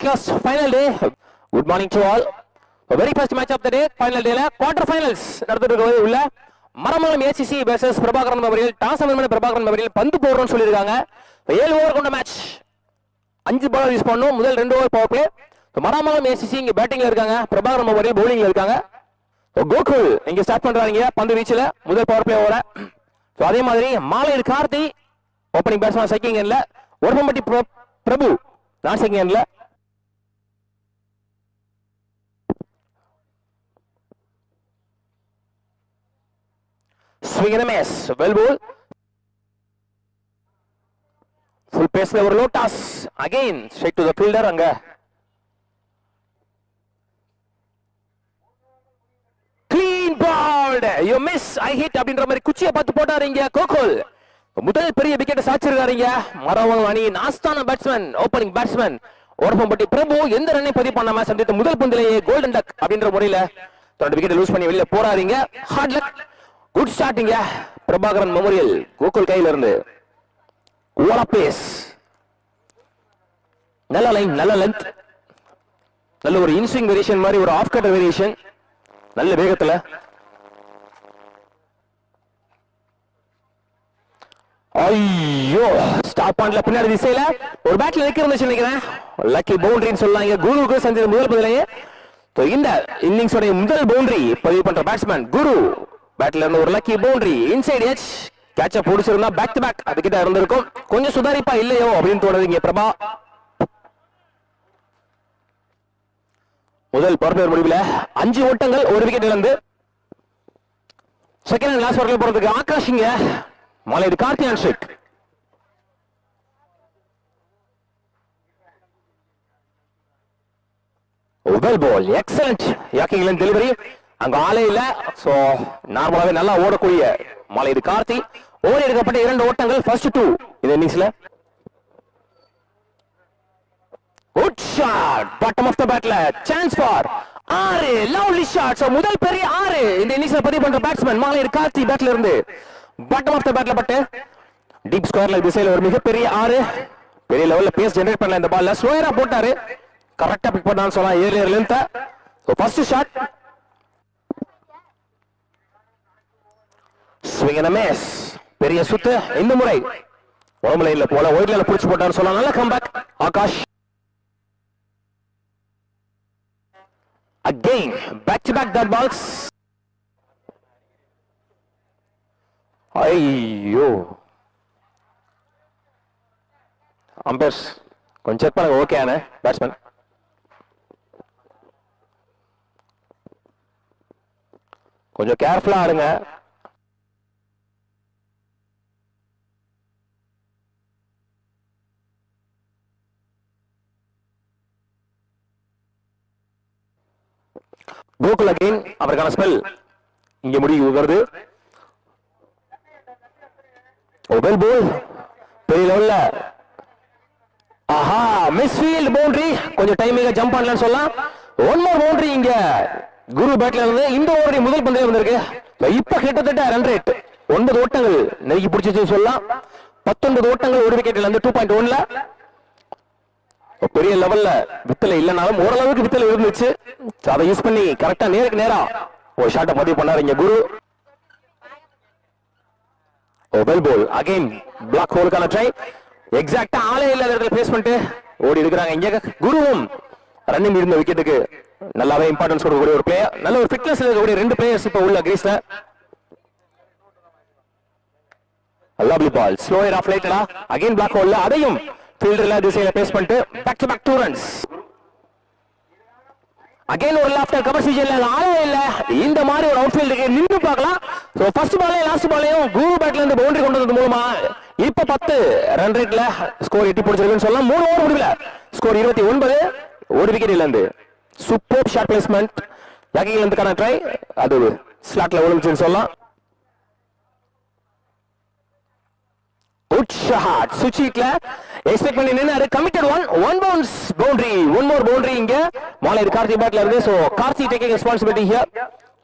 last final day. Good morning to all. The very first match of the day, final day la quarter finals நடந்துட்டு உள்ள மரமலம் ACC versus Prabhakaran memorial. Toss அமர்மன Prabhakaran memorial பந்து போடுறோம்னு சொல்லிருக்காங்க. 7 over கொண்ட match. 5 பால் use பண்ணனும். முதல் 2 ஓவர் பவர் பிளே. மரமலம் ஏசிசி இங்க பேட்டிங்ல இருக்காங்க. பிரபாகரன் மெமோரியல் பவுலிங்ல இருக்காங்க. கோகுல் இங்க ஸ்டார்ட் பண்றாங்க பந்து வீச்சுல முதல் பவர் பிளே ஓவர. அதே மாதிரி மாலையர் கார்த்தி ஓபனிங் பேட்ஸ்மேன் செக்கிங் எண்ட்ல, ஒருபம்பட்டி பிரபு நான் செக்கிங் எண்ட்ல. Swing and a miss. Well ball. Full pace le ஒரு low toss. Again straight to the fielder அங்க. Clean ball. You miss. I hit அப்படின்ற மாதிரி குச்சியை பார்த்து போட்டாருங்க கோகுல். முதல் பெரிய விக்கெட் சாச்சிருக்காருங்க. மரவங்க அணி நாஸ்தான பேட்ஸ்மேன் ஓபனிங் பேட்ஸ்மேன் ஒருபம்பட்டி பிரபு எந்த ரன்னை பதிவு பண்ணாம சந்தித்த முதல் பந்திலேயே கோல்டன் டக் அப்படின்ற முறையில தன்னோட விக்கெட் லூஸ் பண்ணி வெளியில போறாருங்க. Hard luck. Good starting Prabhakaran memorial Gokul கையில இருந்து. what a pace. நல்ல லைன், நல்ல லென்த், நல்ல ஒரு இன்ஸ்விங் வேரியேஷன் மாதிரி ஒரு ஆஃப் கட் வேரியேஷன், நல்ல வேகத்துல. ஐயோ ஸ்டாப் பாயிண்ட்ல பின்னாடி திசையில ஒரு பேட்ல நிக்கிறதுன்னு நினைக்கிறேன். லக்கி பவுண்டரின்னு சொல்லலாம். குருவுக்கு சந்தித்த முதல் பதிலேயே இந்த இன்னிங்ஸோட முதல் பவுண்டரி பதிவு பண்ற பேட்ஸ்மேன் குரு. பேட்ல இருந்து ஒரு லக்கி பவுண்டரி இன்சைட் எட்ஜ். கேட்ச பிடிச்சிருந்தா பேக் டு பேக் அதுகிட்ட இருந்திருக்கும். கொஞ்சம் சுதாரிப்பா இல்லையோ அப்படின்னு தோணுதுங்க பிரபா. முதல் பவர் பிளே முடிவுல 5 ஓட்டங்கள், ஒரு விக்கெட் இழந்து செகண்ட் அண்ட் லாஸ்ட் ஓவர்ல போறதுக்கு ஆகாஷிங்க Malaiyar Karthi and Shaikh. Well ball, excellent yorking delivery. அங்க ஆளே இல்ல. சோ நார்மலாவே நல்லா ஓடக்கூடிய மாலையர் கார்த்தி. ஓடி எடுக்கப்பட்ட 2 ஓட்டங்கள், ஃபர்ஸ்ட் 2 இந்த இன்னிங்ஸ்ல. Good shot, bottom of the பேட்ல chance for 6. Lovely shot. So முதல் பெரிய 6 இந்த இன்னிங்ஸ்ல பதிவு பண்ற பேட்ஸ்மேன் மாலையர் கார்த்தி பேட்ல இருந்து. பாட்டம் ஆஃப் தி பேட்ல பட்டு டீப் ஸ்கொயர்ல திசையில ஒரு மிகப்பெரிய 6. பெரிய லெவல்ல பேஸ் ஜெனரேட் பண்ணல இந்த பால்ல. ஸ்லோயரா போட்டாரு, கரெக்டா பிக் பண்ணான்னு சொல்லலாம். Earlier length. So first shot. Swing and a miss. பெரிய சுத்து. இந்த முறை ஒன் லைன்ல போல ஒயிட் லைன்ல புடிச்சு போட்டாரு சொல்லலாம். நல்ல comeback Akash. Again back to back that balls. ஐயோ அம்பையர்ஸ் கொஞ்சம் செக் பண்ணுங்க. ஓகே ஆன பேட்ஸ்மேன் கொஞ்சம் கேர்ஃபுல்லா ஆடுங்க. கோகுல் அகைன் அவருக்கான ஸ்பெல் இங்க முடிவு வருது. வெல் பால் பெரிய லெவல்ல. ஆஹா மிஸ் ஃபீல்ட் பவுண்டரி. கொஞ்சம் டைமிங்கா ஜம்ப் பண்ணலாம்னு சொல்லலாம். ஒன் மோர் பவுண்டரி இங்க குரு பேட்ல இருந்து. இந்த ஓவருடைய முதல் பந்தயம் வந்திருக்கு. இப்ப கிட்டத்தட்ட ரன் ரேட் 9 ஓட்டங்கள் நெருங்கி பிடிச்சிச்சு சொல்லலாம். 19 ஓட்டங்கள், ஒரு விக்கெட்ல இருந்து 2.1ல. பெரிய லெவல்ல வித்தல இல்லனாலும் ஓரளவுக்கு வித்தல இருந்துச்சு. அதை யூஸ் பண்ணி கரெக்டா நேருக்கு நேரா ஒரு ஷாட்டை பதிவு பண்ணாரு இங்க Guru. Well ball again block ஹோலுக்கான ட்ரை. எக்ஸாக்ட்டா ஆளே இல்லாத இடத்துல பேஸ் பண்ணிட்டு ஓடி எடுக்கிறாங்க இங்க குருவும். ரன்னிங் இருந்த விக்கெட்டுக்கு நல்லாவே இம்பார்ட்டன்ஸ் கொடுக்கக்கூடிய ஒரு பிளேயர், நல்ல ஒரு ஃபிட்னஸ் இருக்கக்கூடிய 2 பிளேயர்ஸ் இப்ப உள்ள கிரீஸ்ல. லவ்லி பால் ஸ்லோயர் ஆஃப் லைட்டடா. அகைன் பிளாக் ஹோல்ல அதையும் ஃபீல்டர்ல திசையில பேஸ் பண்ணிட்டு back to back 2 runs. Again ஒரு லாஃப்டர் கவர் சீசன்ல ஆளே இல்ல. இந்த மாதிரி ஒரு அவுட்ஃபீல்டுக்கு நின்னு பார்க்கலாம். சோ ஃபர்ஸ்ட் பாலே லாஸ்ட் பாலையும் குரு பேட்ல இருந்து பவுண்டரி கொண்டு வந்தது மூலமா இப்ப 10 ரன் ரேட்ல ஸ்கோர் எட்டி பிடிச்சிருக்குன்னு சொல்லலாம். 3 ஓவர் முடிவுல ஸ்கோர் 29, ஒரு விக்கெட் இழந்து. Super shot placement. யாக்கிங் லென்த்கான ட்ரை அது ஸ்லாட்ல விழுந்துச்சுன்னு சொல்லலாம். குட் ஷாட் சுச்சிட்ல எக்ஸ்பெக்ட் பண்ணி நின்னாரு. Committed one bounce boundary. One more boundary இங்க மாலையர் கார்த்தி பேட்ல இருந்து. So Karthi taking responsibility here.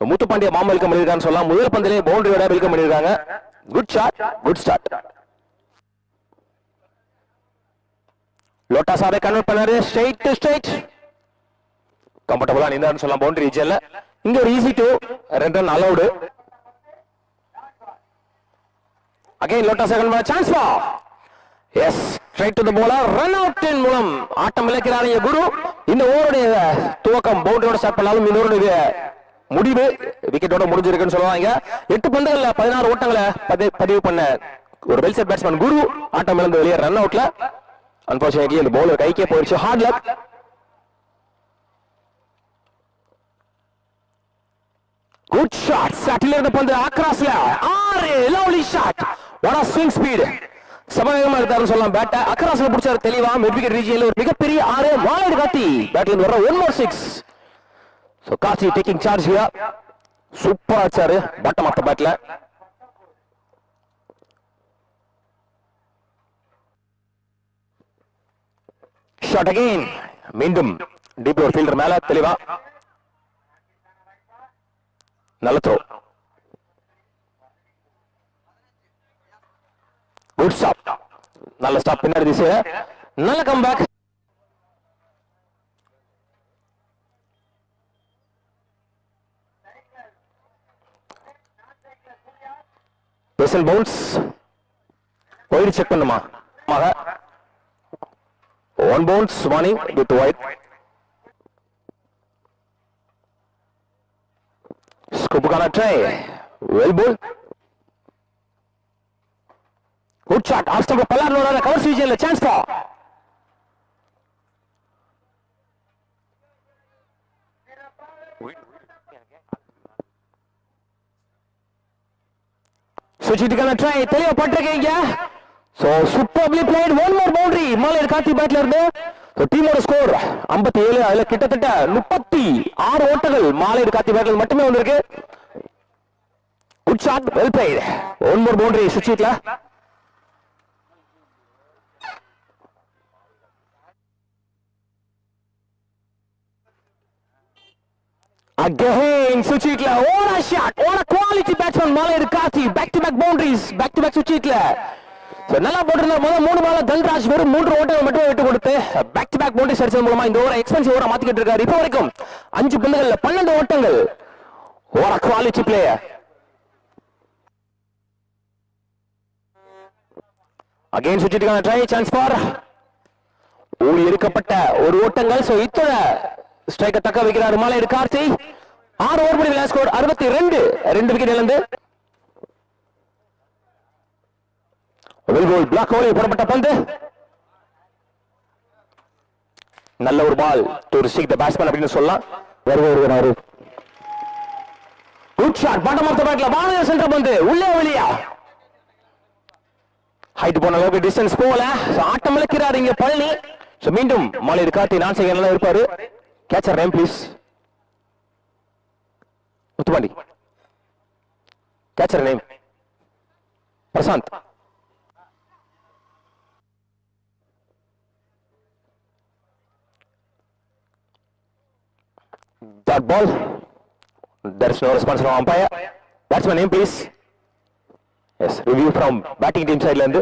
முத்துப்பாண்டிய மாமா வெல்கம் பண்ணிருக்கான்னு சொல்லலாம். முதல் பந்திலே பவுண்டரியோட வெல்கம் பண்ணிருக்காங்க. Good shot, good start. Lotas அதை கன்வெர்ட் பண்ணாரு ஸ்ட்ரைட் கம்ஃபர்டபுளா நின்றாருன்னு சொல்லலாம் பவுண்டரி ரீஜன்ல. இங்க ஒரு easy to 2 run allowed. Again Lotas second ball chance for எஸ் straight to the bowler run out in மூலம் ஆட்டம் இழக்கிறார் குரு. இந்த ஓவருடைய துவக்கம் பவுண்டரியோட ஸ்டார்ட் பண்ணாலும் இந்த ஓவருடைய முடிவு விக்கெட்டோட முடிஞ்சிருக்குன்னு சொல்லுவாங்க. 8 பந்துகள்ல 16 ஓட்டங்களை பதிவு பண்ண ஒரு வெல் செட் பேட்ஸ்மேன் குரு ஆட்டம் இழந்து வெளியே ரன் அவுட்ல. அன்பார்ச்சுனேட்லி அந்த பவுலர் கைக்கே போயிடுச்சு. Hard luck. Good shot. சட்டில் இருந்த பந்து ஆக்ராஸ்ல 6 lovely shot. What a swing speed. சமவேகமா இருந்தாருன்னு சொல்லலாம். பேட் அக்ராஸ்ல பிடிச்சாரு தெளிவா. மிட் விக்கெட் ரீஜியன்ல ஒரு மிகப்பெரிய 6 மாலைடு காட்டி பேட்ல இருந்து வர 1 more 6. So Kasi taking charge here. சூப்பரா ஆச்சாரு பாட்டம் ஆஃப் தி பேட்ல. Shot again. மீண்டும் டீப் ஒரு ஃபீல்டர் மேல தெளிவா. நல்ல த்ரோ. Good stop. நல்ல ஸ்டாப் பின்னாடி திசையில. நல்ல கம்பேக். பெசல் பவுன்ஸ் ஒயிட் செக் பண்ணுமா? 1 bounce warning with white. Scoop gonna try. Well ball. Good shot. Off stump pallar nodara cover region chance for. Suchit gonna try. Theliya pattirukeenga. So superbly played. One more boundary. Malayar Karthi batla irundhu. So team oda score 57. adula kittathetta 36 ஓட்டங்கள் மாலையர் கார்த்தி பேட்ல மட்டுமே வந்திருக்கு. Good shot. Well played. One more boundary சுச்சிட்ல. Again Suchitla. What a shot. What a quality batsman Malayar Karthi. Back to back boundaries. Back to back Suchitla. நல்லா போட்டிருந்தார். முதல் 3 பால்ல தல்ராஜ் வெறும் 3 ஓட்டங்கள் மட்டும் விட்டு கொடுத்து பேக் டு பேக் பவுண்டரிஸ் அடிச்சது மூலமா இந்த ஓவரை எக்ஸ்பென்சிவ் ஓவரா மாத்திக்கிட்டு இருக்காரு. இப்போ வரைக்கும் 5 பந்துகள்ல 12 ஓட்டங்கள். ஒரு குவாலிட்டி பிளேயர். அகைன் சுச்சிட்டுக்கான ட்ரை சான்ஸ் ஃபார். ஓடி இருக்கப்பட்ட ஒரு ஓட்டங்கள். சோ இத்தனை ஸ்ட்ரைக்கை தக்க வைக்கிறார் மாலையர் கார்த்தி. 6 ஓவர் முடிவில் ஸ்கோர் 62. 2 விக்கெட் இழந்து பிளாக் ஹோலில் போடப்பட்ட பந்து. நல்ல ஒரு ball to restrict the batsman அப்படின்னு சொல்லலாம். வருவாரு. Good shot. Bottom of the பேட்ல பால் சென்டர் பந்து உள்ளே வெளியா. ஹைட் போன அளவுக்கு டிஸ்டன்ஸ் போகல. ஆட்டம் இழக்கிறார் இங்க பழனி. மீண்டும் மாலையர் கார்த்தி நான் செய்ய நல்லா இருப்பாரு. Catcher name please. Muthupandi. Catcher name Prasanth. That ball. There is no response from umpire. Batsman name please. Yes, review from batting team side landu.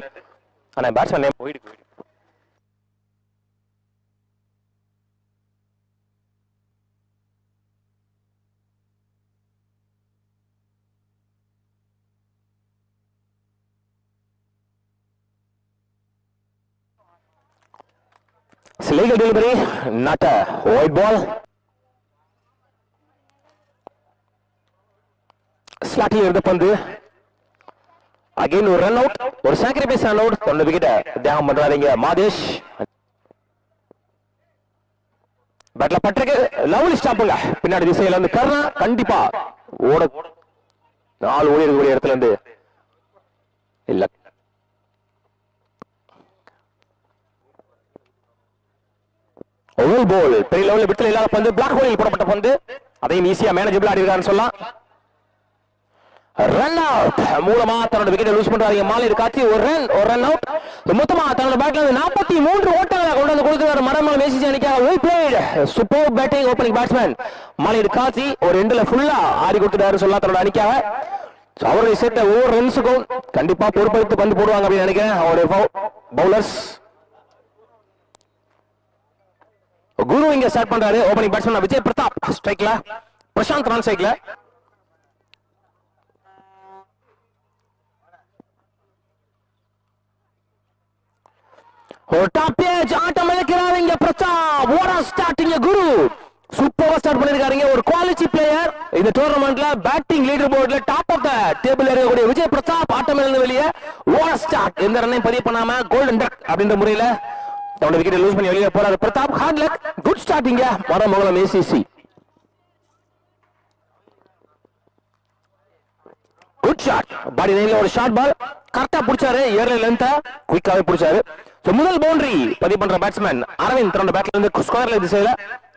And batsman name. It's a legal delivery, not a white ball. ஸ்லாட்டில் இருந்த பந்து. Again ஒரு run out. ஒரு sacrifice run out. 1 wicket தியாகம் பண்றாங்க Madhesh. பேட்ல பட்டிருக்கு. Lovely ஸ்டாப்புங்க. பின்னாடி திசையில இருந்து கர்ணா கண்டிப்பா ஓட 4 ஓடி இருக்கக்கூடிய இடத்துல இருந்து இல்ல. ஓவல் பால் பெரிய லெவல்ல விட்டு இல்லாத பந்து. பிளாக் ஹோலில் போடப்பட்ட பந்து. அதையும் ஈஸியா மேனேஜபிள் ஆடி இருக்காருன்னு சொல்லலாம். ரன் அவுட் மூலமா தன்னோட விக்கெட்டை லூஸ் பண்றாங்க மாலையர் கார்த்தி. ஒரு ரன் அவுட். மொத்தமா தன்னோட பேட்ல 43 ஓட்டங்களை கொண்டு வந்து கொடுக்கிறார் மரமலை மேசிஜி அணிக்காக. Well played. Super batting opening batsman Malaiyar Karthi. ஒரு எண்டுல ஃபுல்லா ஆடி கொடுத்துட்டாரு சொல்லலாம் தன்னோட அணிக்காக. அவருடைய சேர்த்த ஒவ்வொரு ரன்ஸுக்கும் கண்டிப்பா பொறுப்பெடுத்து பந்து போடுவாங்க அப்படின்னு நினைக்கிறேன் அவருடைய பவுலர்ஸ். குரு இங்க ஸ்டார்ட் பண்றாரு. ஓபனிங் பேட்ஸ்மேன் விஜய் பிரதாப் ஸ்ட்ரைக்ல, பிரசாந்த் ரன் சைட்ல. ஒரு டாப் ஏஜ் ஆட்டம் இழக்கிறாரு இங்க பிரதாப். வாட் ஆ ஸ்டார்டிங் குரு சூப்பரா ஸ்டார்ட் பண்ணிருக்காருங்க. ஒரு குவாலிட்டி பிளேயர் இந்த டூர்னமெண்ட்ல பேட்டிங் லீடர் போர்டுல டாப் ஆஃப் த டேபிள் இருக்கக்கூடிய விஜய் பிரதாப் ஆட்டம் இழந்து வெளியே. What a start. எந்த ரன்னையும் பதிவு பண்ணாம கோல்டன் டக் அப்படின்ற முறையில தன்னோட விக்கெட் லூஸ் பண்ணி வெளியே போறாரு பிரதாப். Hard luck. குட் ஸ்டார்டிங்க Maramangalam ACC. Good shot. Body லைன்ல ஒரு ஷார்ட் பால் கரெக்டா பிடிச்சாரு. ஏர்ல லென்த்தா குயிக்காவே பிடிச்சாரு. முதல் பவுண்டரி பதிவு பண்ற பேட்ஸ்மேன் அரவிந்த் தன்னோட பேட்ல இருந்து ஸ்கொயர்ல திசையில.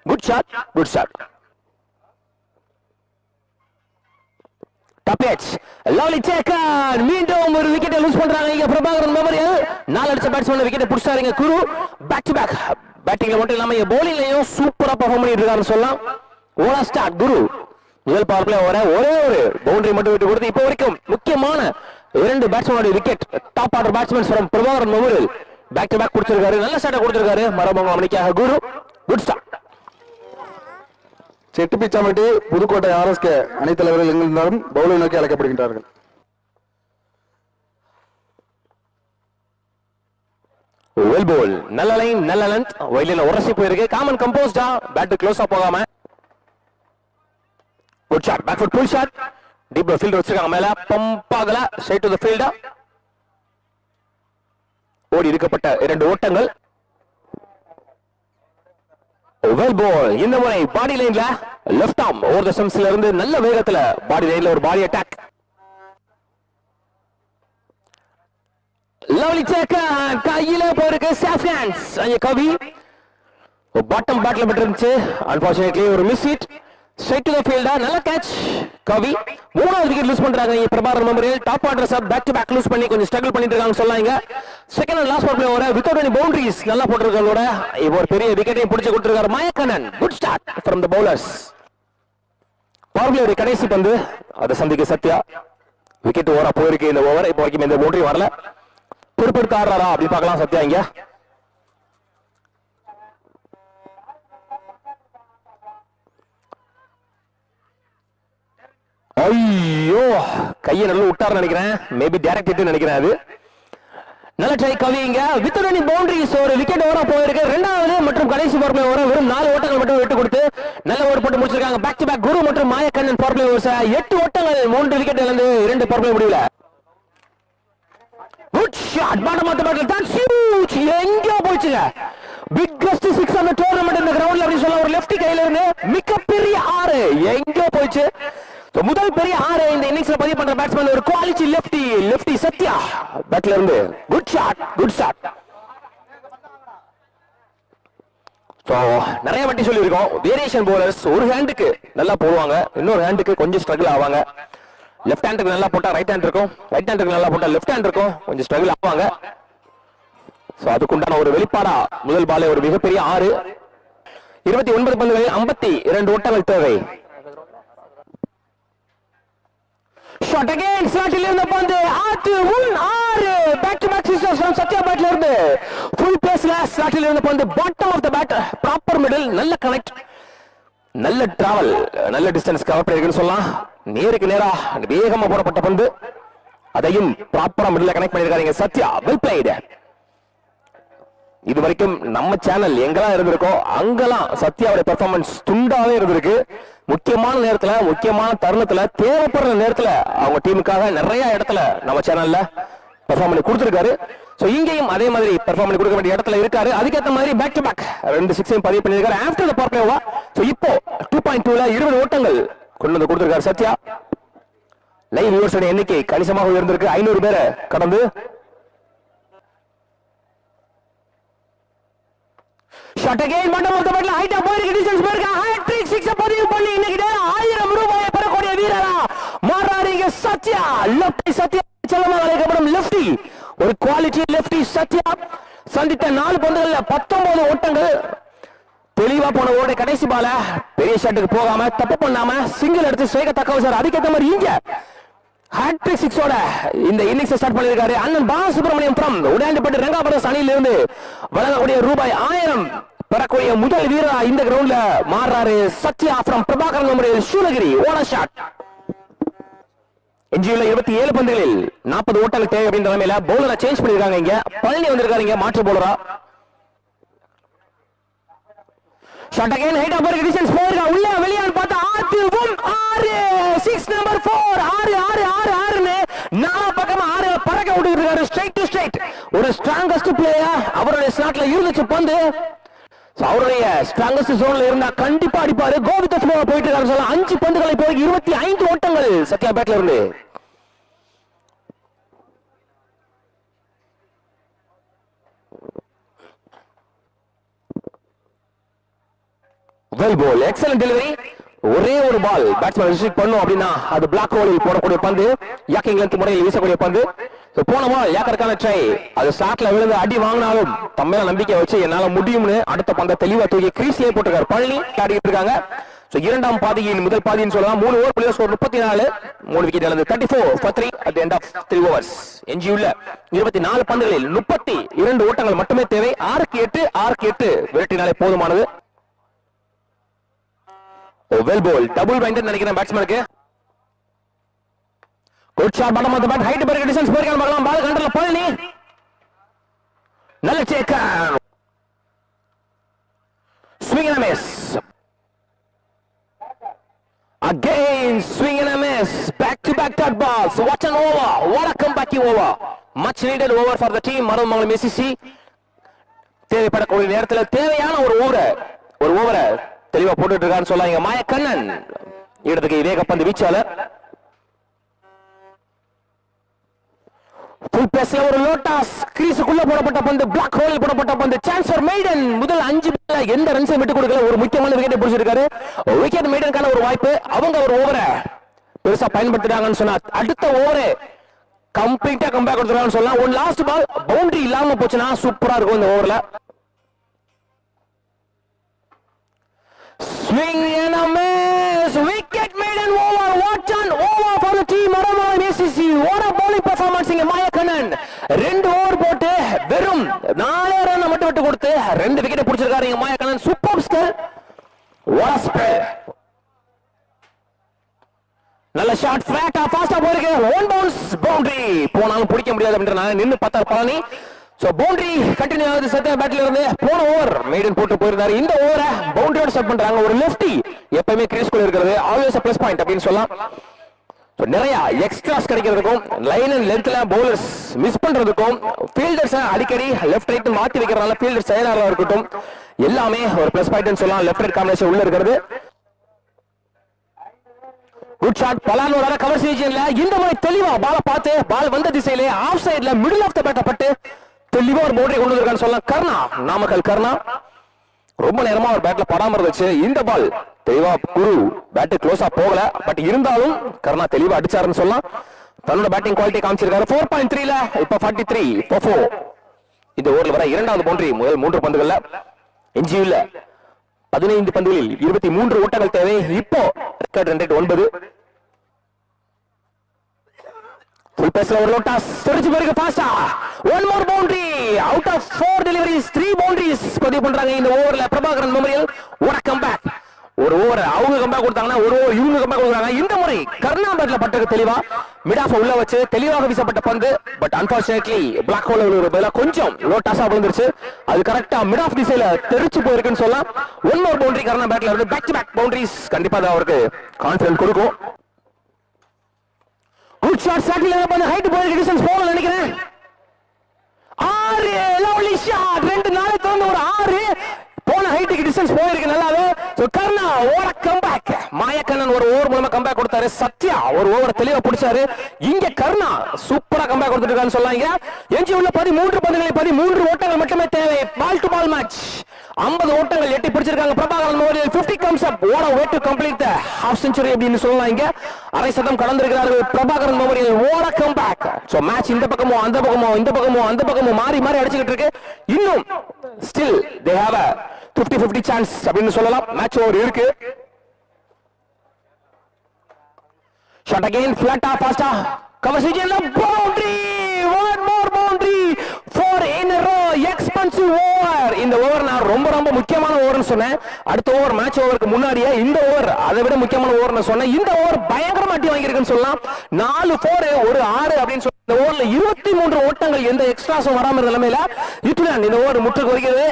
Good shot, good shot. Top edge lovely taken. மீண்டும் ஒரு விக்கெட்டை லூஸ் பண்றாங்க இங்க பிரபாகரன் மெமோரியல். 4 அடிச்ச பேட்ஸ்மேன் விக்கெட்டை பிடிச்சாருங்க குரு. பேக் டு பேக் பேட்டிங்ல மட்டும் இல்லாம பவுலிங்லயும் சூப்பரா பெர்ஃபார்ம் பண்ணிட்டு இருக்காருன்னு சொல்லலாம். ஓலா ஸ்டார்ட் குரு. முதல் பவர் பிளே ஒரே ஒரு பவுண்டரி மட்டும் விட்டு கொடுத்து இப்போ வரைக்கும் முக்கியமான 2 பேட்ஸ்மேனோட wicket top order batsman from Prabhakaran memorial back to back கொடுத்திருக்காரு. நல்ல ஸ்டார்ட் கொடுத்திருக்காரு மரமங்கலம் அணிக்காக Guru. Good start. Chettipichampatti Pudukkottai RSK அணித் தலைவர்கள் எங்கிருந்தாலும் பவுலிங் நோக்கி அழைக்கப்படுகின்றார்கள். வெல் போல். நல்ல லைன், நல்ல லென்த். வயலில் உரசி போயிருக்கு. காமன் கம்போஸ்டா பேட் க்ளோஸா போகாம. Good shot. Back foot pull shot. டீப்ல ஃபீல்ட் வச்சிருக்காங்க. மேல பம்ப் ஆகல. Straight to the field. ஓடி இருக்கப்பட்ட 2 ஓட்டங்கள். Well ball. இந்த முறை பாடி லைன்ல லெஃப்ட் ஆர்ம் ஓவர் தி ஸ்டம்ப்ஸ்ல இருந்து நல்ல வேகத்துல பாடி லைன்ல ஒரு பாடி அட்டாக். Lovely taken. கையில போயிருக்கு சேஃப் ஹேண்ட்ஸ். அங்க கவி பாட்டம் பேட்ல பட்டு இருந்துச்சு. அன்பார்ச்சுனேட்லி ஒரு miss hit. Straight to the field. நல்ல கேட்ச் கவி. 3வது விக்கெட் லூஸ் பண்றாங்க இங்க Prabhakaran memorial. Top orders back to back loose பண்ணி கொஞ்சம் ஸ்ட்ரகிள் பண்ணிட்டு இருக்காங்க சொல்லாங்க. Second and last ball over without any boundaries நல்லா போட்டுருக்காங்க. இப்போ ஒரு பெரிய விக்கெட்டையும் பிடிச்சு கொடுத்திருக்காரு Mayakannan. Good start from the bowlers. Power பிளேயோட கடைசி பந்து அதை சந்திக்க சத்யா. விக்கெட் ஓவரா போயிருக்கு இந்த ஓவர். இப்போ வரைக்கும் இந்த பவுண்டரி வரல. பொறுப்பெடுத்து ஆடுறாரா அப்படி பார்க்கலாம் சத்யா இங்க. ஐயோ கையை நல்லா விட்டாரு நினைக்கிறேன். மேபி டைரக்ட் ஹிட் நினைக்கிறேன். அது நல்ல ட்ரை கவிங்க. வித்அவுட் எனி பவுண்டரிஸ் ஒரு விக்கெட் ஓவரா போயிருக்கு. 2வது மற்றும் கடைசி பவர் பிளே ஓவர் வெறும் 4 ஓட்டங்கள் மட்டும் விட்டு கொடுத்து நல்ல ஓவர் போட்டு முடிச்சிருக்காங்க. பேக் டு பேக் குரு மற்றும் மாயக்கண்ணன் பவர் பிளே ஓவர்ஸ். 8 ஓட்டங்கள் 3 விக்கெட் இழந்து 2 பவர் பிளே முடியல. Good shot. Bottom of the பேட்டில். That's huge. எங்க போச்சுங்க. பிக்கஸ்ட் 6 ஆன் தி டூர்னமெண்ட் இந்த கிரவுண்ட்ல அப்படி சொல்ல. ஒரு லெஃப்டி கையில இருந்து மிகப்பெரிய 6 எங்க போச்சு. முதல் பெரிய 6 இந்த இன்னிங்ஸ்ல பதிவு பண்ற பேட்ஸ்மேன் ஒரு குவாலிட்டி லெஃப்டி சத்யா பேட்ல இருந்து. Good shot, good shot. So நிறைய வாட்டி சொல்லி இருக்கோம் வேரியேஷன் பவுலர்ஸ் ஒரு ஹேண்டுக்கு நல்லா போடுவாங்க, இன்னொரு ஹேண்டுக்கு கொஞ்சம் ஸ்ட்ரகிள் ஆவாங்க. லெஃப்ட் ஹேண்டுக்கு நல்லா போட்டா ரைட் ஹேண்ட் இருக்கும், ரைட் ஹேண்டுக்கு நல்லா போட்டா லெஃப்ட் ஹேண்ட் இருக்கும், கொஞ்சம் ஸ்ட்ரகிள் ஆவாங்க. சோ அதுக்குண்டான ஒரு வெளிப்பாடா முதல் பாலே ஒரு மிகப்பெரிய 6. 29 பந்துகளில் 52 ஓட்டங்கள் தேவை. Shot again, ஸ்லாட்டில் இருந்த பந்து 6 back to back sixers from Sathya பேட்ல இருந்து ஃபுல் பேஸ்ல ஸ்லாட்டில் இருந்த பந்து bottom of the bat proper middle, நல்ல கனெக்ட், நல்ல டிராவல், நல்ல டிஸ்டன்ஸ் கவர் பண்ணிருக்குன்னு சொல்லலாம். நேருக்கு நேரா வேகமா போடப்பட்ட பந்து, அதையும் ப்ராப்பரா மிடில்ல கனெக்ட் பண்ணிருக்காங்க சத்யா. Well plate. இது வரைக்கும் நம்ம சேனல் எங்கெல்லாம் இருந்திருக்கோ அங்கெல்லாம் சத்யாவுடைய பெர்ஃபார்மன்ஸ் துண்டாவே இருந்திருக்கு. முக்கியமான நேரத்துல, முக்கியமான தருணத்துல, தேவைப்படுற நேரத்துல அவங்க டீமுக்காக நிறைய இடத்துல நம்ம சேனல்ல பெர்ஃபார்ம் பண்ணி கொடுத்திருக்காரு. சோ இங்கேயும் அதே மாதிரி பெர்ஃபார்ம் பண்ணி கொடுக்க வேண்டிய இடத்துல இருக்காரு. அதுக்கேற்ற மாதிரி பேக் டு பேக் 2 சிக்ஸையும் பதிவு பண்ணிருக்காரு after the power play. So இப்போ 2.2ல 20 ஓட்டங்கள் கொண்டு வந்து கொடுத்திருக்காரு சத்யா. லைவ் வியூவர்ஸ் எண்ணிக்கை கணிசமாக உயர்ந்திருக்கு, 500 பேரை கடந்து. Shot again bottom of the பேட்ல ஹைட்டா போயிருக்கு, டிஸ்டன்ஸ் போயிருக்கு, ஹேட்ரிக் சிக்ஸ் பதிவு பண்ணி இன்னைக்கு 1000 ரூபாயை பெறக்கூடிய வீரரா மாறாரீங்க சத்யா. லெஃப்டி சத்யா செல்லமா அழைக்கப்படும் லெஃப்டி, ஒரு குவாலிட்டி லெஃப்டி சத்யா. சந்தித்த 4 பந்துகள்ல 19 ஓட்டங்கள். தெளிவா போன ஓட கடைசி பால பெரிய ஷாட்டுக்கு போகாம தப்பு பண்ணாம சிங்கிள் எடுத்து ஸ்ட்ரைக்க தக்க வச்சார். அதுக்கேற்ற மாதிரி இங்க ஹேட்ரிக் சிக்ஸோட இந்த இன்னிங்ஸ் ஸ்டார்ட் பண்ணிருக்காரு அண்ணன் பாலசுப்ரமணியம் ஃப்ரம் உடையாண்டிப்பட்டு ரங்காபுரம் அணியிலிருந்து வழங்கக்கூடிய ரூபாய் 1000 பெறக்கூடிய முதல் வீரரா இந்த கிரவுண்ட்ல மாறாரு சத்யா ஃப்ரம் பிரபாகரன் மெமோரியல் சூலகிரி. ஓன ஷாட். எஞ்சியுள்ள 27 பந்துகளில் 40 ஓட்டங்கள் தேவை அப்படின்ற நிலைமையில பவுலரை சேஞ்ச் பண்ணிருக்காங்க. இங்க பழனி வந்திருக்காரு இங்க மாற்று பவுலரா. ஷாட் அகைன் ஹைட் அப் டிஸ்டன்ஸ் போயிருக்கா உள்ள வெளியான்னு பார்த்தா ஆத்துவும் 6 6 நம்பர் 4 6 6 6 6ன்னு நாலா பக்கமா 6 பறக்க விட்டுட்டு இருக்காரு. ஸ்ட்ரைட் டு ஸ்ட்ரைட் ஒரு ஸ்ட்ராங்கஸ்ட் பிளேயர் அவருடைய ஸ்லாட்ல இருந்துச்சு பந்து. அவருடைய ஸ்ட்ராங்கஸ்ட் ஜோன்ல இருந்தா கண்டிப்பா அடிப்பாரு. கோவிந்த ஃப்ளோவா போயிட்டு இருக்காரு சொல்ல 5 பந்துகளை போய் 25 ஓட்டங்கள் சத்யா பேட்ல இருந்து. Well ball excellent delivery. ஒரே ஒரு பால் பேட்ஸ்மேன் ரிஸ்ட்ரிக்ட் பண்ணும் அப்படின்னா அது பிளாக் ஹோலில் போடக்கூடிய பந்து, யாக்கிங் லென்த் முறையில் வீசக்கூடிய பந்து. போன பால் யாக்கருக்கான ட்ரை, அது ஸ்டார்ட்ல விழுந்து அடி வாங்கினாலும் தம்மையில நம்பிக்கை வச்சு என்னால முடியும்னு அடுத்த பந்த தெளிவா தூக்கி கிரீஸ்லயே போட்டிருக்காரு. பழனி ஆடிட்டு இருக்காங்க. இரண்டாம் பாதியின் முதல் பாதின்னு சொல்லலாம். 3 ஓவர் பிளேயர் ஸ்கோர் 34, 3 விக்கெட் இழந்து 34 for 3 at the end of 3 overs. எஞ்சியுள்ள 24 பந்துகளில் 32 ஓட்டங்கள் மட்டுமே தேவை. 6க்கு 8 விரட்டினாலே போதுமானது. வெல் பால் டபுள் பைண்டர் நினைக்கிறேன் பேட்ஸ்மேனுக்கு. Good shot bottom of the bat height பர்க் டிஸ்டன்ஸ் போயிருக்கான் பார்க்கலாம். பால் கண்ட்ரோல்ல பழனி நல்ல சேக் swing and miss. Again swing and a miss. Back to back dot balls. What an over. What a comebacking over. Much needed over for the team. Marudhamangalam SCC தேவைப்படக்கூடிய நேரத்தில் தேவையான ஒரு ஓவரை தெளிவா போட்டுட்டு இருக்கான்னு சொல்லாங்க. மாயக்கண்ணன் இடத்துக்கு வேகப்பந்து வீச்சாளர். ஃபுல் பேஸ்ல ஒரு லோட்டாஸ் கிரீஸுக்குள்ள போடப்பட்ட பந்து, பிளாக் ஹோலில் போடப்பட்ட பந்து. Chance for maiden. முதல் 5 பால்ல எந்த ரன்ஸை விட்டு கொடுக்கல. ஒரு முக்கியமான விக்கெட்டை பிடிச்சிருக்காரு. விக்கெட் மெய்டனுக்கான ஒரு வாய்ப்பு. அவங்க ஒரு ஓவரை பெருசா பயன்படுத்திட்டாங்கன்னு சொன்னா அடுத்த ஓவரை கம்ப்ளீட்டா கம்பேக் கொடுத்துருக்காங்கன்னு சொல்லலாம். ஒரு லாஸ்ட் பால் பவுண்டரி இல்லாம போச்சுன்னா சூப்பரா இருக்கும் இந்த ஓவர்ல. Swing and a miss. Wicket maiden over. What an over for the team. Marudhamangalam SCC. What a bowling performance இங்க மாயக்கண்ணன். 2 ஓவர் போட்டு வெறும் 4 ரன் மட்டும் விட்டு கொடுத்து 2 விக்கெட் பிடிச்சிருக்காரு இங்க Mayakannan. Super score. What a spell. நல்ல ஷாட் ஃபிளாட்டா ஃபாஸ்டா போயிருக்கு. One bounce boundary. போனாலும் பிடிக்க முடியாது அப்படின்றனால நின்னு பார்த்தார் பழனி. சோ பவுண்டரி கண்டினியூ ஆகுது சத்யா பேட்ல இருந்து. போன ஓவர் மெய்டன் போட்டு போயிருந்தாரு. இந்த ஓவரை பவுண்டரியோட ஸ்டார்ட் பண்றாங்க. ஒரு லெஃப்டி எப்பவுமே கிரீஸ்குள்ள இருக்கிறது ஆல்வேஸ் a plus point அப்படின்னு சொல்லலாம். சோ நிறைய எக்ஸ்ட்ராஸ் கிடைக்கிறதுக்கும் லைன் அண்ட் லென்த்ல பவுலர்ஸ் மிஸ் பண்றதுக்கும் ஃபீல்டர்ஸ் அடிக்கடி லெஃப்ட் ரைட் மாத்தி வைக்கிறதுனால ஃபீல்டர் செயலாளராக இருக்கட்டும் எல்லாமே ஒரு பிளஸ் பாயிண்ட் சொல்லலாம். லெஃப்ட் ரைட் காம்பினேஷன் உள்ள இருக்கிறது. Good shot. பலானோட கவர் சீஜன்ல இந்த மாதிரி தெளிவா பால பார்த்து பால் வந்த திசையிலே ஆஃப் சைடுல மிடில் ஆஃப் த பேட்டை பட்டு தெளிவா ஒரு பவுண்டரி கொண்டு வந்திருக்கான்னு சொல்லலாம். கர்ணா, நாமக்கல் கர்ணா ரொம்ப நேரமா ஒரு பேட்ல படாம இருந்துச்சு. இந்த பால் தெளிவா குரு பேட் க்ளோஸா போகல. பட் இருந்தாலும் கர்ணா தெளிவா அடிச்சாருன்னு சொல்லலாம். தன்னோட பேட்டிங் குவாலிட்டி காமிச்சிருக்காரு. 4.3ல இப்ப 43 for 4. இந்த ஓவர்ல வர இரண்டாவது பவுண்டரி முதல் 3 பந்துகள்ல. எஞ்சியுள்ள 15 பந்துகளில் 23 ஓட்டங்கள் தேவை. இப்போ ரெக்கார்ட் ரன் ரேட் 9. ஃபுல் பேஸ்ல ஒரு லோட்டாஸ் தெரிஞ்சு போயிருக்கு ஃபாஸ்டா. One more boundary. Out of 4 deliveries 3 boundaries பதிவு பண்றாங்க இந்த ஓவர்ல பிரபாகரன் மெமோரியல். ஒரு கம்பேக். ஒரு ஓவர் அவங்க கம்பேக் கொடுத்தாங்கன்னா ஒரு ஓவர் இவங்க கம்பேக் கொடுத்தாங்க. இந்த முறை கர்ணா பேட்ல பட்டது தெளிவா மிட் ஆஃப் உள்ள வச்சு தெளிவாக வீசப்பட்ட பந்து. பட் அன்பார்ச்சுனேட்லி பிளாக் ஹோல் பதிலா கொஞ்சம் லோட்டாஸா விழுந்துருச்சு. அது கரெக்டா மிட் ஆஃப் திசையில தெரிச்சு போயிருக்குன்னு சொல்லலாம். ஒன் மோர் பவுண்டரி கர்ணா பேட்ல இருந்து. பேக் டு பேக் பவுண்டரிஸ் கண்டிப்பா அவருக்கு கான்ஃபிடன்ஸ் கொடுக்கும். Good shot. சட்டில் வந்து ஹைட் போயிருக்கு. டிஸ்டன்ஸ் போகல நினைக்கிறேன். 6 லவ்லி ஷாட். 2 நாளை தொடர்ந்து ஒரு 6 போன ஹைட்டுக்கு டிஸ்டன்ஸ் போயிருக்கு நல்லாவே. சோ கர்ணா ஓட கம்பேக். மாயக்கண்ணன் ஒரு ஓவர் மூலமா கம்பேக் கொடுத்தாரு. சத்யா ஒரு ஓவர் தெளிவா பிடிச்சாரு. இங்க கர்ணா சூப்பரா கம்பேக் கொடுத்துருக்கான்னு சொல்லாங்க. எஞ்சி உள்ள 13 பந்துகளில் 13 ஓட்டங்கள் மட்டுமே தேவை. Ball to ball match. 50 ஓட்டங்கள் எட்டி பிடிச்சிருக்காங்க Prabhakaran memorial. 50 comes up. What a way to complete the half century அப்படின்னு சொல்லலாம். இங்க அரை சதம் கடந்திருக்கிறாரு Prabhakaran memorial. What a comeback. So match இந்த பக்கமோ அந்த பக்கமோ இந்த பக்கமோ அந்த பக்கமோ மாறி மாறி அடிச்சுக்கிட்டு இருக்கு. இன்னும் still they have a 50-50 chance அப்படின்னு சொல்லலாம். மேட்ச் ஓவர் இருக்கு. ஷாட் அகைன் ஃபிளாட்டா ஃபாஸ்டா கவர் சீஜன்ல boundary. One more boundary. 4 in a row expensive over. இந்த ஓவர் நான் ரொம்ப ரொம்ப முக்கியமான ஓவர்னு சொன்னேன். அடுத்த ஓவர் மேட்ச் ஓவருக்கு முன்னாடியே இந்த ஓவர் அதை விட முக்கியமான ஓவர்னு சொன்னேன். இந்த ஓவர் பயங்கரமா அடி வாங்கியிருக்குன்னு சொல்லலாம். 4 4 ஒரு 6 அப்படின்னு சொல்லி இந்த ஓவர்ல 23 ஓட்டங்கள் எந்த எக்ஸ்ட்ராஸும் வராம இருந்த நிலைமையில இத்துடன் இந்த ஓவர் முற்றுக்கு வருகிறது.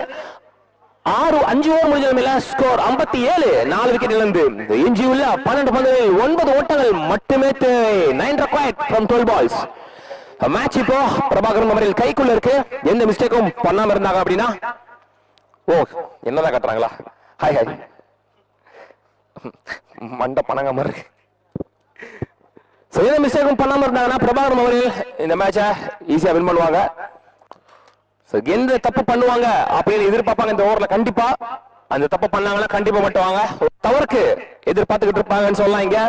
5 ஓவர் முடிஞ்ச நிலைமையில ஸ்கோர் 57, 4 விக்கெட் இழந்து எஞ்சியுள்ள 12 பந்துகளில் 9 ஓட்டங்கள் மட்டுமே தேவை. 9 required from 12 balls. மேட்ச் இப்போ பிரபாகரன் மெமரியல் கைக்குள்ள இருக்கு. எந்த மிஸ்டேக்கும் பண்ணாம இருந்தாங்க அப்படின்னா என்னதான் கட்டுறாங்களா? ஹாய் ஹாய் மண்ட பணங்க மாதிரி. எந்த மிஸ்டேக்கும் பண்ணாம இருந்தாங்கன்னா பிரபாகரன் மெமரியல் இந்த மேட்சை ஈஸியா வின் பண்ணுவாங்க. எந்த தப்பு பண்ணுவாங்க அப்படின்னு எதிர்பார்ப்பாங்க இந்த ஓவர்ல. கண்டிப்பா அந்த தப்பு பண்ணாங்கன்னா கண்டிப்பா மட்டுவாங்க. தவறுக்கு எதிர்பார்த்துக்கிட்டு இருப்பாங்கன்னு சொல்லலாம். இங்க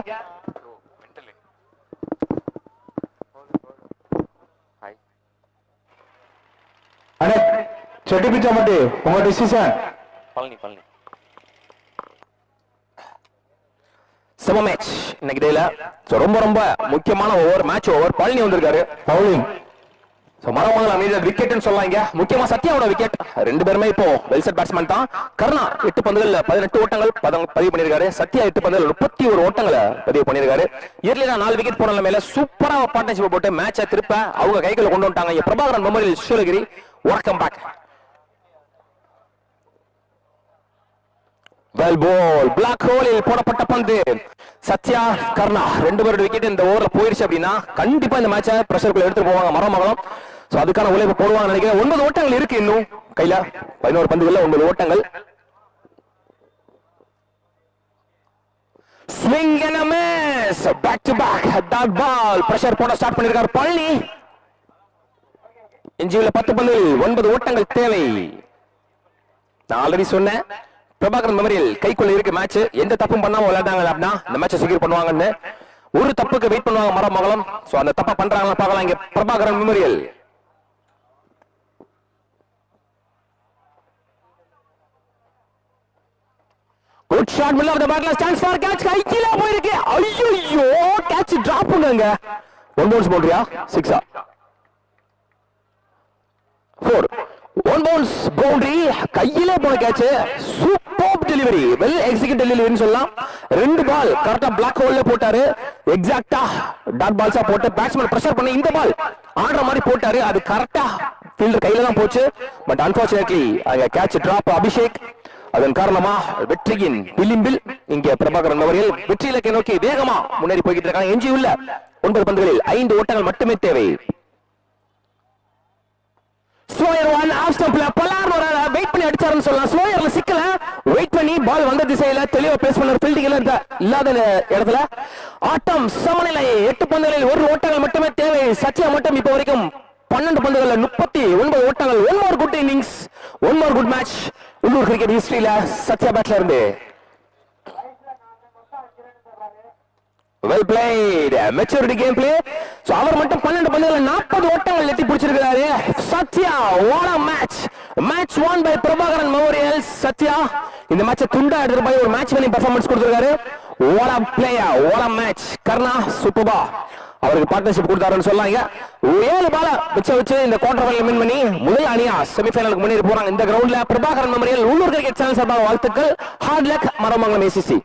செட்டி பிச்சா மாட்டி உங்க டிசிஷன். பழனி செம மேட்ச் இன்னைக்கு டேல. ரொம்ப ரொம்ப முக்கியமான ஓவர், மேட்ச் ஓவர். பழனி வந்திருக்காரு பவுலிங். மரமங்கலம் அணியினர் விக்கெட்னு சொல்லலாம். முக்கியமா சத்யாவோட விக்கெட். 2 பேருமே இப்போ வெல் செட் பேட்ஸ்மேன் தான். கர்ணா 8 பந்துகள் 18 ஓட்டங்கள் பதிவு பண்ணிருக்காரு. சத்யா 8 பந்துகள் 31 ஓட்டங்களை பதிவு பண்ணிருக்காரு. இயர்லியா 4 விக்கெட் போன நிலைமையில சூப்பரா பார்ட்னர்ஷிப் போட்டு மேட்சை திருப்ப அவங்க கைகளை கொண்டு வந்துட்டாங்க. Prabhakaran memorial Sulagiri welcome back. Well ball block ஹோலில் போடப்பட்ட பந்து. சத்யா கர்ணா 2 பேரோட விக்கெட் இந்த ஓவர்ல போயிருச்சு அப்படின்னா கண்டிப்பா இந்த மேட்சை பிரஷருக்குள்ள எடுத்துட்டு போவாங்க மரமங்கலம். சோ அதுக்கான உழைப்பு போடுவாங்க நினைக்கிறேன். 9 ஓட்டங்கள் இருக்கு இன்னும் கையில. 11 பந்துகள்ல 9 ஓட்டங்கள். Swing and a miss, back to back dot ball. Pressure போட ஸ்டார்ட் பண்ணிருக்காரு பழனி. எஞ்சியுள்ள 10 பந்துகளில் 9 ஓட்டங்கள் தேவை. நான் ஆல்ரெடி சொன்னேன் பிரபாகரன் மெமரியல் கைக்குள்ள இருக்கு மேட்ச். எந்த தப்பும் பண்ணாம விளையாடாங்க அப்படின்னா இந்த மேட்சை செக்யூர் பண்ணுவாங்கன்னு. ஒரு தப்புக்கு வெயிட் பண்ணுவாங்க மரமங்கலம். சோ அந்த தப்பா பண்றாங்களா பார்க்கலாம் இங்க Prabhakaran memorial. Good shot middle of the பேட்ல சான்ஸ் ஃபார் கேட்ச். கையில போயிருக்கு. ஐயோ கேட்ச் டிராப் பண்ணுங்க. 1 பவுன்ஸ் பவுண்டரியா 6ஆ 4 1 பவுன்ஸ் பவுண்டரி. கையில போன catch. Super delivery, well execute டெலிவரின்னு சொல்லலாம். 2 பால் கரெக்டா பிளாக் ஹோல்ல போட்டாரு. எக்ஸாக்ட்டா டாட் பால்ஸா போட்டு பேட்ஸ்மேன் பிரஷர் பண்ணி இந்த பால் ஆடுற மாதிரி போட்டாரு. அது கரெக்டா ஃபீல்டர் கையில தான் போச்சு. பட் அன்பார்ச்சுனேட்லி அங்க கேட்ச் டிராப் அபிஷேக். அதன் காரணமா வெற்றியின் விளிம்பில் இங்கே பிரபாகரன் மெமரியல் வெற்றி இலக்கை நோக்கி வேகமா முன்னேறி போய்கிட்டு இருக்காங்க. எஞ்சியுள்ள 9 பந்துகளில் 5 ஓட்டங்கள் மட்டுமே தேவை. ஸ்லோயர் 1 ஆஃப் ஸ்டம்ப்ல பலார் வர வெயிட் பண்ணி அடிச்சாருன்னு சொல்லலாம். ஸ்லோயர்ல சிக்கல வெயிட் பண்ணி பால் வந்த திசையில தெளிவா பேஸ் பண்ண ஃபீல்டிங்ல இல்லாத இடத்துல ஆட்டம் சமநிலை. 8 பந்துகளில் 1 ஓட்டங்கள் மட்டுமே தேவை. சத்யா மட்டும் இப்போ வரைக்கும் 12 பந்துகள்ல 39 ஓட்டங்கள். 1 more good innings, 1 more good match உள்ளூர் கிரிக்கெட் ஹிஸ்டரியில சத்யா பேட்ல இருந்து. well played, maturity game play. So அவர் மட்டும் 12 பந்துகள்ல 40 ஓட்டங்கள் எட்டி பிடிச்சிருக்காரு. Sathya what a match, match won by Prabhakaran memorial. Sathya இந்த மேட்சை துண்டா எடுத்து போய் ஒரு மேட்ச் வின்னிங் பெர்ஃபார்மன்ஸ் கொடுத்திருக்காரு. what a player, what a match. Karna சூப்பர்பா அவருக்கு பார்ட்னர்ஷிப் கொடுத்தாருன்னு சொல்லாங்க. 7 பால வச்சு இந்த குவார்டர் ஃபைனல் வின் பண்ணி முதல் அணியா செமிஃபைனலுக்கு முன்னேறி போறாங்க. இந்த கிரவுண்ட்ல பிரபாகரன் மெமோரியல் உள்ளூர் கிரிக்கெட் சேனல் சார்பாக வாழ்த்துக்கள். Hard luck Maramangalam ACC.